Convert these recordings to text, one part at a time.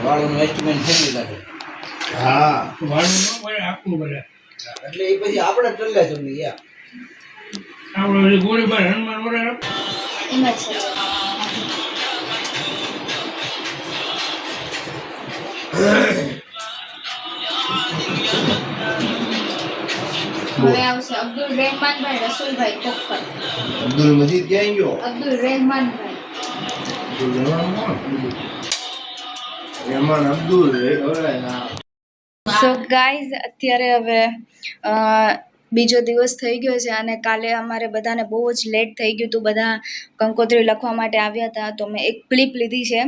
વાળુનું estimate થઈ ગયું લાગે. હા વાળું ન પડે આખું પડે એટલે એ પછી આપણે ટલ્લે તમને યાર આપણે ગોળીબાર હનુમાન વડે એમાં છે હવે આવશે અબ્દુલ રહેમાનભાઈ રસુલભાઈ કોકર. અબ્દુલ મજીદ ક્યાં ગયો? અબ્દુલ રહેમાનભાઈ રહેમાન અબ્દુલ સો ગાઈઝ અત્યારે હવે બીજો દિવસ થઈ ગયો છે અને કાલે અમારે બધાને બહુ જ લેટ થઈ ગયું હતું. બધા કંકોત્રી લખવા માટે આવ્યા હતા તો મેં એક ક્લિપ લીધી છે.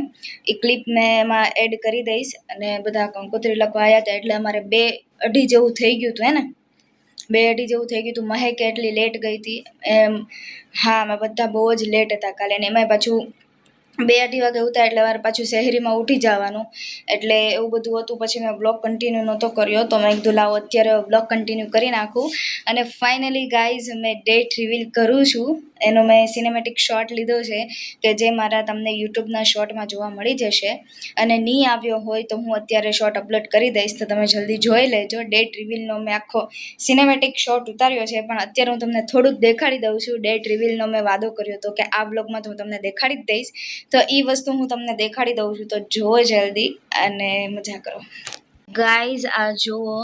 એ ક્લિપ મેં એમાં એડ કરી દઈશ અને બધા કંકોત્રી લખવા આવ્યા હતા એટલે અમારે 2:30 જેવું થઈ ગયું હતું. હે ને 2:30 જેવું થઈ ગયું હતું. મહેક એટલી લેટ ગઈ હતી એમ. હા અમે બધા બહુ જ લેટ હતા કાલે અને એમાંય પાછું 2:30 વાગે ઉઠ્યા એટલે મારે પાછું શહેરીમાં ઉઠી જવાનું એટલે એવું બધું હતું. પછી મેં બ્લોગ કન્ટિન્યુ નહોતો કર્યો તો મેં કીધું લાવો અત્યારે બ્લોગ કન્ટિન્યુ કરી નાખું. અને ફાઇનલી ગાઈઝ મેં ડેટ રિવીલ કરું છું. એનો મેં સિનેમેટિક શોટ લીધો છે કે જે મારા તમને યુટ્યુબના શોર્ટમાં જોવા મળી જશે. અને નહીં આવ્યો હોય તો હું અત્યારે શોર્ટ અપલોડ કરી દઈશ તો તમે જલ્દી જોઈ લેજો. ડેટ રિવીલનો મેં આખો સિનેમેટિક શોટ ઉતાર્યો છે પણ અત્યારે હું તમને થોડુંક દેખાડી દઉં છું. ડેટ રિવીલનો મેં વાદો કર્યો હતો કે આ બ્લોગમાં તો હું તમને દેખાડી જ દઈશ તો એ વસ્તુ હું તમને દેખાડી દઉં છું તો જુઓ જલ્દી અને મજા કરો. ગાઈઝ આ જુઓ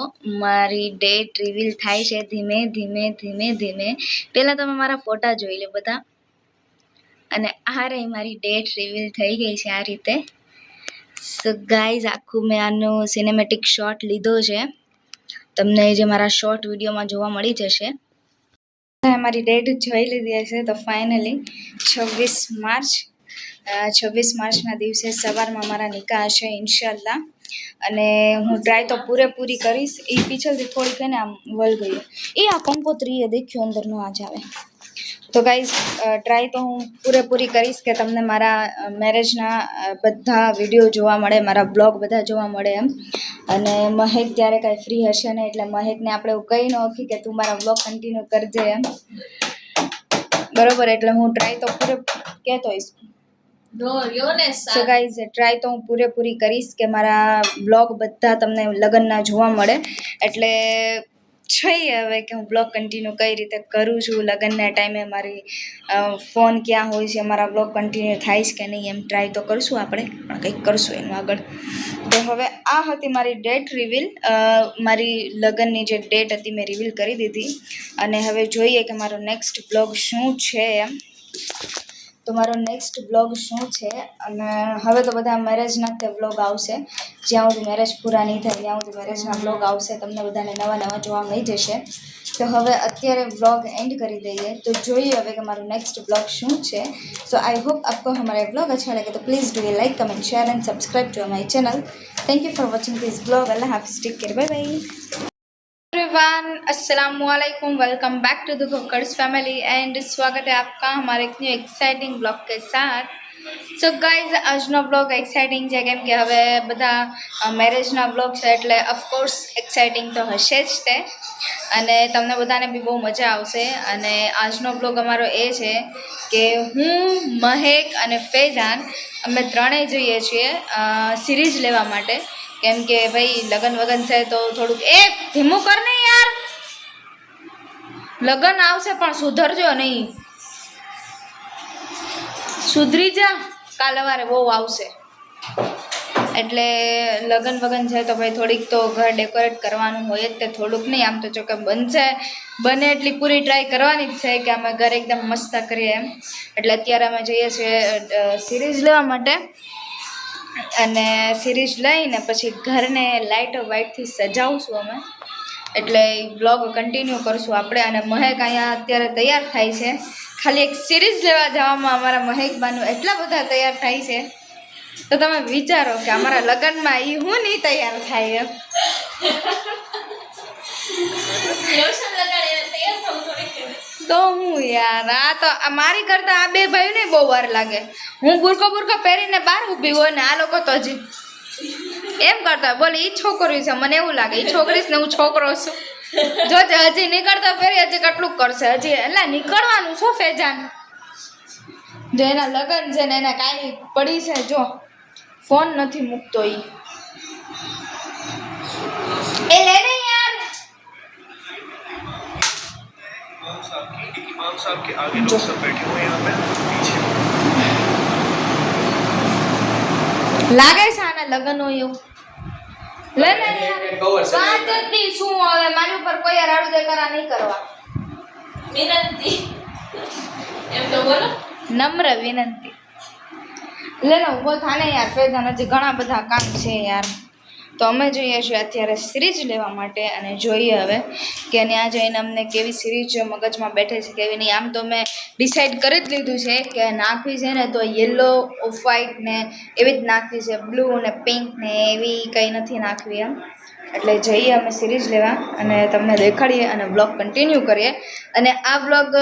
મારી ડેટ રિવીલ થાય છે ધીમે ધીમે ધીમે ધીમે. પહેલાં તમે મારા ફોટા જોઈ લો બધા અને આ રહી મારી ડેટ રિવીલ થઈ ગઈ છે આ રીતે. સો ગાઈઝ આખું મેં આનો સિનેમેટિક શોટ લીધો છે. તમને જે મારા શોર્ટ વિડીયોમાં જોવા મળી જશે. મારી ડેટ જોઈ લીધી હશે તો ફાઇનલી 26 માર્ચ 26 માર્ચના દિવસે સવારમાં મારા નિકાહ હશે ઇન્શાલ્લાહ. અને હું ટ્રાય તો પૂરેપૂરી કરીશ. એ પીછળથી થોડીક ને આમ વલ ગયું એ આ કંકોત્રી એ દેખ્યું અંદર ન આજ આવે તો ગાઈઝ ટ્રાય તો હું પૂરેપૂરી કરીશ કે તમને મારા મેરેજના બધા વિડીયો જોવા મળે, મારા બ્લોગ બધા જોવા મળે એમ. અને મહેક ત્યારે કાંઈ ફ્રી હશે ને એટલે મહેકને આપણે એવું કહી ન શકીએ કે તું મારા બ્લોગ કન્ટિન્યુ કરજે એમ બરોબર. એટલે હું ટ્રાય તો કહેતો હોઈશ સો ગાઈઝ ટ્રાય તો હું પૂરેપૂરી કરીશ કે મારા બ્લોગ બધા તમને લગ્નના જોવા મળે. એટલે જોઈએ હવે કે હું બ્લોગ કન્ટિન્યુ કઈ રીતે કરું છું. લગ્નના ટાઈમે મારી ફોન ક્યાં હોય છે, મારા બ્લોગ કન્ટિન્યુ થાય છે કે નહીં એમ ટ્રાય તો કરશું આપણે પણ કંઈક કરશું એનું આગળ. તો હવે આ હતી મારી ડેટ રિવીલ. મારી લગ્નની જે ડેટ હતી મેં રિવીલ કરી દીધી અને હવે જોઈએ કે મારો નેક્સ્ટ બ્લોગ શું છે એમ. તો મારો નેક્સ્ટ બ્લોગ શું છે અને હવે તો બધા મેરેજના તે બ્લોગ આવશે. જ્યાં સુધી મેરેજ પૂરા નહીં થાય ત્યાં સુધી મેરેજના બ્લોગ આવશે. તમને બધાને નવા નવા જોવા મળી જશે. તો હવે અત્યારે બ્લોગ એન્ડ કરી દઈએ તો જોઈએ હવે કે મારું નેક્સ્ટ બ્લોગ શું છે. સો आई होप आपको हमारा ब्लॉग अच्छा लगे तो please do like comment share and subscribe to my channel. Thank you for watching this blog. अल्लाह हाफिज़. Take care. Bye bye everyone. अस्सलामुअलैकुम. Welcome back to the cookers family and स्वागत है आपका हमारे एक न्यू एक्साइटिंग ब्लॉग के साथ. સો ગાઈઝ આજનો બ્લોગ એક્સાઇટિંગ છે કેમ કે હવે બધા મેરેજના બ્લોગ છે એટલે ઓફકોર્સ એક્સાઇટિંગ તો હશે જ તે અને તમને બધાને બી બહુ મજા આવશે. અને આજનો બ્લોગ અમારો એ છે કે હું, મહેક અને ફૈઝાન અમે ત્રણેય જઈએ છીએ સિરીઝ લેવા માટે કેમ કે ભાઈ લગ્ન વગન છે તો થોડુંક એ ધીમું કર ને યાર. લગ્ન આવશે પણ સુધરજો નહીં. સુધરી જા. કાલ સવારે બહુ આવશે એટલે લગ્ન વગન છે તો ભાઈ થોડીક તો ઘર ડેકોરેટ કરવાનું હોય જ તે થોડુંક નહીં. આમ તો જો કે બનશે બને એટલી પૂરી ટ્રાય કરવાની જ છે કે અમે ઘર એકદમ મસ્ત કરીએ એમ. એટલે અત્યારે અમે જઈએ છીએ સિરીઝ લેવા માટે અને સિરીઝ લઈને પછી ઘરને લાઇટો વાઇટથી સજાવશું અમે. એટલે બ્લોગ કન્ટિન્યુ કરશું આપણે. અને મહેક અહીંયા અત્યારે તૈયાર થાય છે. ખાલી એક સિરીઝ લેવા જવામાં અમારા મહેકબાનું એટલા બધા તૈયાર થાય છે તો તમે વિચારો કે અમારા લગ્નમાં એ હું નહીં તૈયાર થાય એમ. તો હું યાર આ તો મારી કરતા આ બે ભાઈને બહુ વાર લાગે. હું બુરકો પહેરીને બહાર ઊભી હોય ને આ લોકો તો હજી એમ કરતા બોલે એ છોકરી છે. મને એવું લાગે એ છોકરી છે ને હું છોકરો છું. જો હજી નીકળતા ફેરી હજી કેટલું કરશે હજી એટલે નીકળવાનું શું ફેજાન. જો એના લગ્ન છે ને એને કાંઈ પડી છે જો ફોન નથી મૂકતો ઈ એ લે ને યાર इमाम साहब के आगे लोग सब बैठे हुए हैं यहाँ पे पीछे લાગે છે આને લગન હોય એવું લે ને યાર વાત જ નહીં શું હવે મારી ઉપર કોઈ રાડું દેખાડા નહીં કરવા વિનંતી એમ તો બોલો નમ્ર વિનંતી લે ને ઊભો થાને યાર ફેજાન હજી ઘણા બધા કામ છે યાર તો અમે જોઈએ છીએ અત્યારે સિરીઝ લેવા માટે અને જોઈએ હવે કે ત્યાં જઈને અમને કેવી સિરીઝ મગજમાં બેઠે છે કેવી નહીં આમ તો મેં ડિસાઈડ કરી જ લીધું છે કે નાખવી છે ને તો યલો ઓફ વ્હાઈટ ને એવી જ નાખવી છે બ્લુ ને પિંક ને એવી કંઈ નથી નાખવી એમ એટલે જઈએ અમે સિરીઝ લેવા અને તમને દેખાડીએ અને બ્લોગ કન્ટિન્યુ કરીએ અને આ બ્લોગ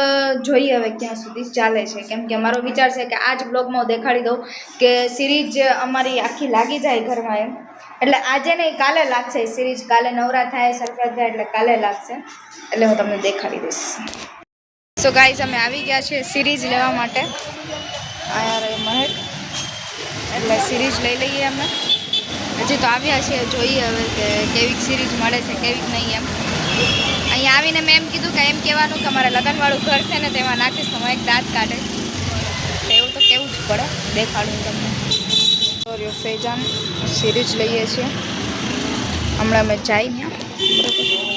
જોઈએ હવે ક્યાં સુધી ચાલે છે કેમ કે મારો વિચાર છે કે આ જ બ્લોગમાં હું દેખાડી દઉં કે સિરીઝ અમારી આખી લાગી જાય ઘરમાં એમ એટલે આજે નહીં કાલે લાગશે સિરીઝ કાલે નવરા થાય સરપ્રાઈઝ થાય એટલે કાલે લાગશે એટલે હું તમને દેખાડી દઈશ સો ગાઈઝ અમે આવી ગયા છીએ સિરીઝ લેવા માટે આયા રે મહેક એટલે સિરીઝ લઈ લઈએ અમે હજી તો આવ્યા છીએ જોઈએ હવે કે કેવી સિરીઝ મળે છે કેવી નહીં એમ અહીંયા આવીને મેં એમ કીધું કે એમ કહેવાનું કે અમારે લગ્નવાળું ઘર છે ને તેમાં નાખીશ તો એક દાંત કાઢે એવું તો કેવું જ પડે દેખાડું તમને સોરી ફેજાન સિરીઝ લઈએ છીએ હમણાં અમે જાય ને બરાબર